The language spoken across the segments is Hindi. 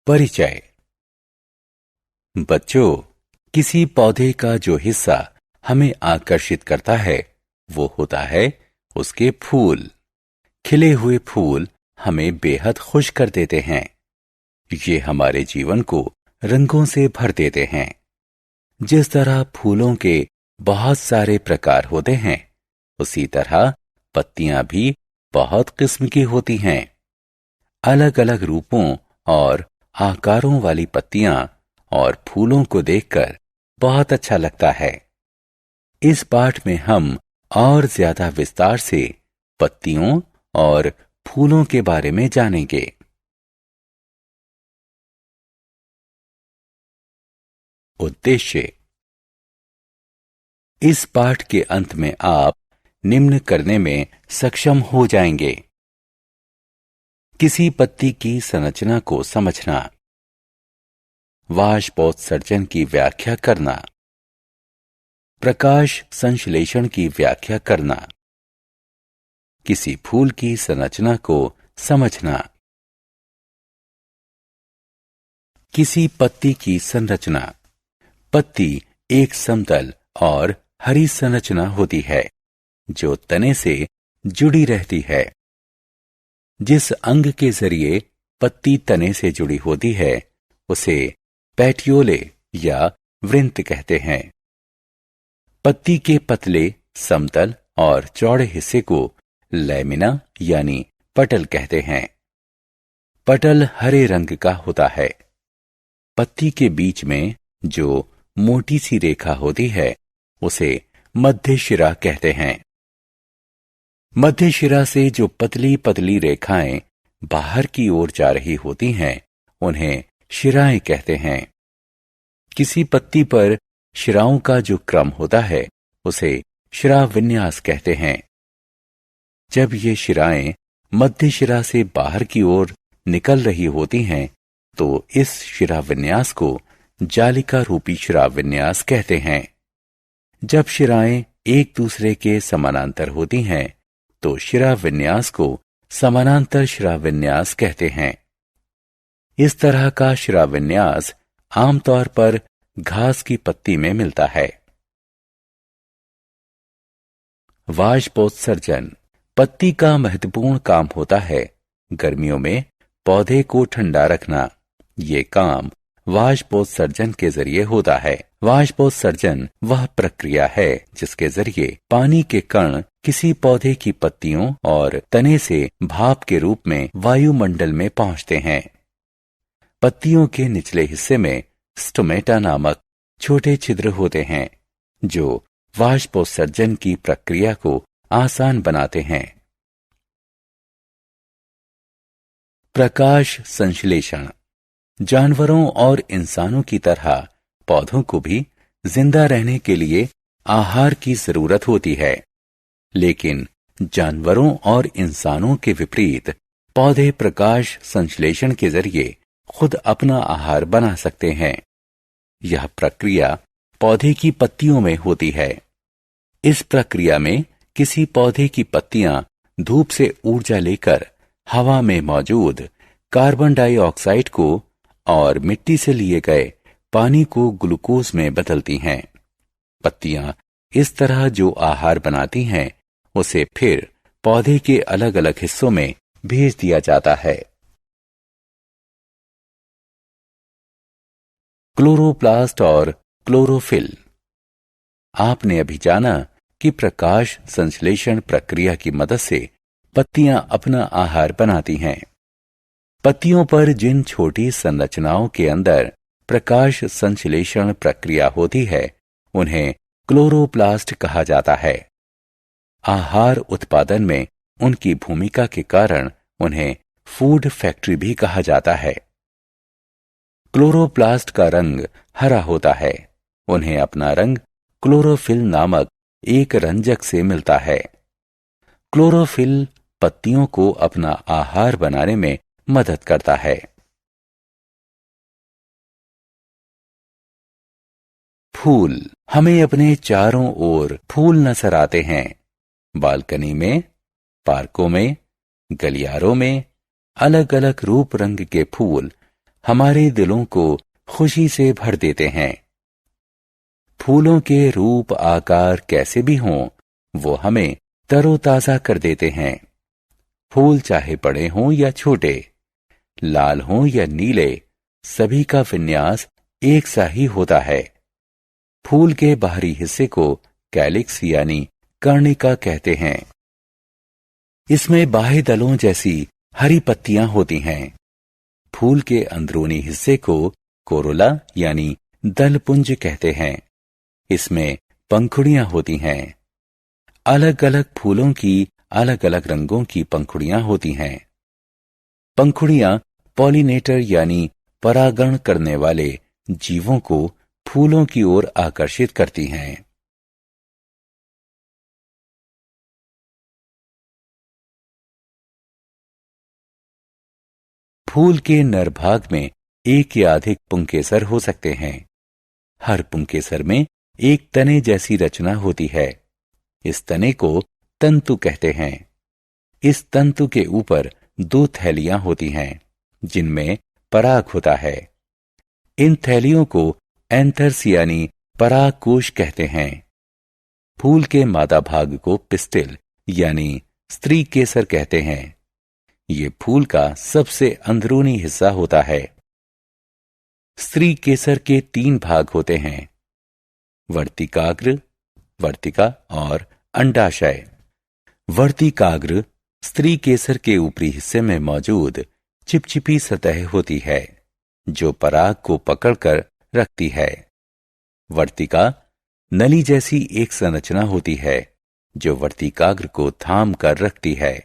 परिचय। बच्चों, किसी पौधे का जो हिस्सा हमें आकर्षित करता है वो होता है उसके फूल। खिले हुए फूल हमें बेहद खुश कर देते हैं। ये हमारे जीवन को रंगों से भर देते हैं। जिस तरह फूलों के बहुत सारे प्रकार होते हैं, उसी तरह पत्तियां भी बहुत किस्म की होती हैं। अलग अलग रूपों और आकारों वाली पत्तियां और फूलों को देखकर बहुत अच्छा लगता है। इस पाठ में हम और ज्यादा विस्तार से पत्तियों और फूलों के बारे में जानेंगे। उद्देश्य। इस पाठ के अंत में आप निम्न करने में सक्षम हो जाएंगे। किसी पत्ती की संरचना को समझना, वाष्पोत्सर्जन की व्याख्या करना, प्रकाश संश्लेषण की व्याख्या करना, किसी फूल की संरचना को समझना। किसी पत्ती की संरचना। पत्ती एक समतल और हरी संरचना होती है जो तने से जुड़ी रहती है। जिस अंग के जरिए पत्ती तने से जुड़ी होती है उसे पैटियोले या वृंत कहते हैं। पत्ती के पतले, समतल और चौड़े हिस्से को लैमिना यानी पटल कहते हैं। पटल हरे रंग का होता है। पत्ती के बीच में जो मोटी सी रेखा होती है उसे मध्य शिरा कहते हैं। मध्य शिरा से जो पतली पतली रेखाएं बाहर की ओर जा रही होती हैं उन्हें शिराएं कहते हैं। किसी पत्ती पर शिराओं का जो क्रम होता है उसे शिरा विन्यास कहते हैं। जब ये शिराएं मध्य शिरा से बाहर की ओर निकल रही होती हैं तो इस शिरा विन्यास को जालिका रूपी शिरा विन्यास कहते हैं। जब शिराएं एक दूसरे के समानांतर होती हैं तो शिरा विन्यास को समानांतर शिरा विन्यास कहते हैं। इस तरह का शिरा विन्यास आमतौर पर घास की पत्ती में मिलता है। वाष्पोत्सर्जन। पत्ती का महत्वपूर्ण काम होता है गर्मियों में पौधे को ठंडा रखना। ये काम वाष्पोत्सर्जन के जरिए होता है। वाष्पोत्सर्जन वह प्रक्रिया है जिसके जरिए पानी के कण किसी पौधे की पत्तियों और तने से भाप के रूप में वायुमंडल में पहुंचते हैं। पत्तियों के निचले हिस्से में स्टोमेटा नामक छोटे छिद्र होते हैं जो वाष्पोत्सर्जन की प्रक्रिया को आसान बनाते हैं। प्रकाश संश्लेषण। जानवरों और इंसानों की तरह पौधों को भी जिंदा रहने के लिए आहार की जरूरत होती है, लेकिन जानवरों और इंसानों के विपरीत पौधे प्रकाश संश्लेषण के जरिए खुद अपना आहार बना सकते हैं। यह प्रक्रिया पौधे की पत्तियों में होती है। इस प्रक्रिया में किसी पौधे की पत्तियां धूप से ऊर्जा लेकर हवा में मौजूद कार्बन डाइऑक्साइड को और मिट्टी से लिए गए पानी को ग्लूकोज में बदलती हैं। पत्तियां इस तरह जो आहार बनाती हैं उसे फिर पौधे के अलग अलग हिस्सों में भेज दिया जाता है। क्लोरोप्लास्ट और क्लोरोफिल। आपने अभी जाना कि प्रकाश संश्लेषण प्रक्रिया की मदद से पत्तियां अपना आहार बनाती हैं। पत्तियों पर जिन छोटी संरचनाओं के अंदर प्रकाश संश्लेषण प्रक्रिया होती है उन्हें क्लोरोप्लास्ट कहा जाता है। आहार उत्पादन में उनकी भूमिका के कारण उन्हें फूड फैक्ट्री भी कहा जाता है। क्लोरोप्लास्ट का रंग हरा होता है। उन्हें अपना रंग क्लोरोफिल नामक एक रंजक से मिलता है। क्लोरोफिल पत्तियों को अपना आहार बनाने में मदद करता है। फूल। हमें अपने चारों ओर फूल नजर आते हैं। बालकनी में, पार्कों में, गलियारों में अलग अलग रूप रंग के फूल हमारे दिलों को खुशी से भर देते हैं। फूलों के रूप आकार कैसे भी हों, वो हमें तरोताजा कर देते हैं। फूल चाहे बड़े हों या छोटे, लाल हों या नीले, सभी का विन्यास एक सा ही होता है। फूल के बाहरी हिस्से को कैलिक्स यानी कर्णिका कहते हैं। इसमें बाह्य दलों जैसी हरी पत्तियां होती हैं। फूल के अंदरूनी हिस्से को कोरोला यानी दलपुंज कहते हैं। इसमें पंखुड़ियां होती हैं। अलग अलग फूलों की अलग अलग रंगों की पंखुड़ियां होती हैं। पंखुड़ियां पॉलिनेटर यानी परागण करने वाले जीवों को फूलों की ओर आकर्षित करती हैं। फूल के नर भाग में एक या अधिक पुंकेसर हो सकते हैं। हर पुंकेसर में एक तने जैसी रचना होती है। इस तने को तंतु कहते हैं। इस तंतु के ऊपर 2 थैलियां होती हैं, जिनमें पराग होता है। इन थैलियों को एंथर्स यानी पराग कोश कहते हैं। फूल के मादा भाग को पिस्टिल यानी स्त्री केसर कहते हैं। ये फूल का सबसे अंदरूनी हिस्सा होता है। स्त्री केसर के 3 भाग होते हैं, वर्तिकाग्र, वर्तिका और अंडाशय। वर्तिकाग्र स्त्री केसर के ऊपरी हिस्से में मौजूद चिपचिपी सतह होती है, जो पराग को पकड़कर रखती है। वर्तिका नली जैसी एक संरचना होती है, जो वर्तिकाग्र को थाम कर रखती है।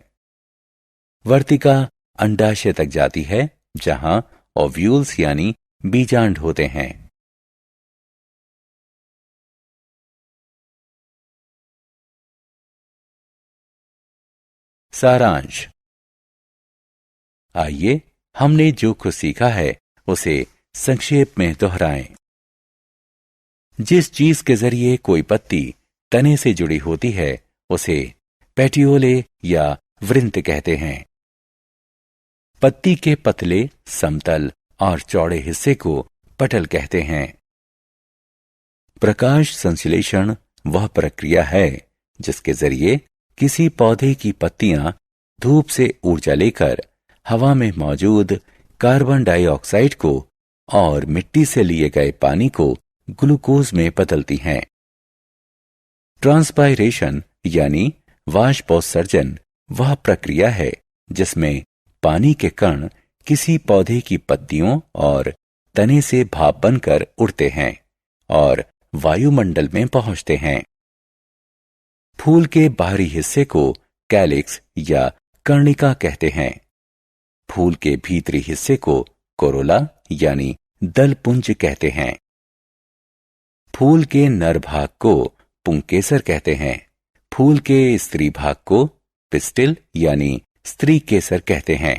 वर्तिका अंडाशय तक जाती है, जहां ओव्यूल्स यानी बीजांड होते हैं। सारांश। आइए हमने जो कुछ सीखा है उसे संक्षेप में दोहराएं। जिस चीज के जरिए कोई पत्ती तने से जुड़ी होती है उसे पेटियोले या वृंत कहते हैं। पत्ती के पतले, समतल और चौड़े हिस्से को पटल कहते हैं। प्रकाश संश्लेषण वह प्रक्रिया है जिसके जरिए किसी पौधे की पत्तियां धूप से ऊर्जा लेकर हवा में मौजूद कार्बन डाइऑक्साइड को और मिट्टी से लिए गए पानी को ग्लूकोज में बदलती हैं। ट्रांसपायरेशन यानी वाष्पोत्सर्जन वह प्रक्रिया है जिसमें पानी के कण किसी पौधे की पत्तियों और तने से भाप बनकर उड़ते हैं और वायुमंडल में पहुंचते हैं। फूल के बाहरी हिस्से को कैलिक्स या कर्णिका कहते हैं। फूल के भीतरी हिस्से को कोरोला यानी दलपुंज कहते हैं। फूल के नर भाग को पुंकेसर कहते हैं। फूल के स्त्री भाग को पिस्टिल यानी स्त्री केसर कहते हैं।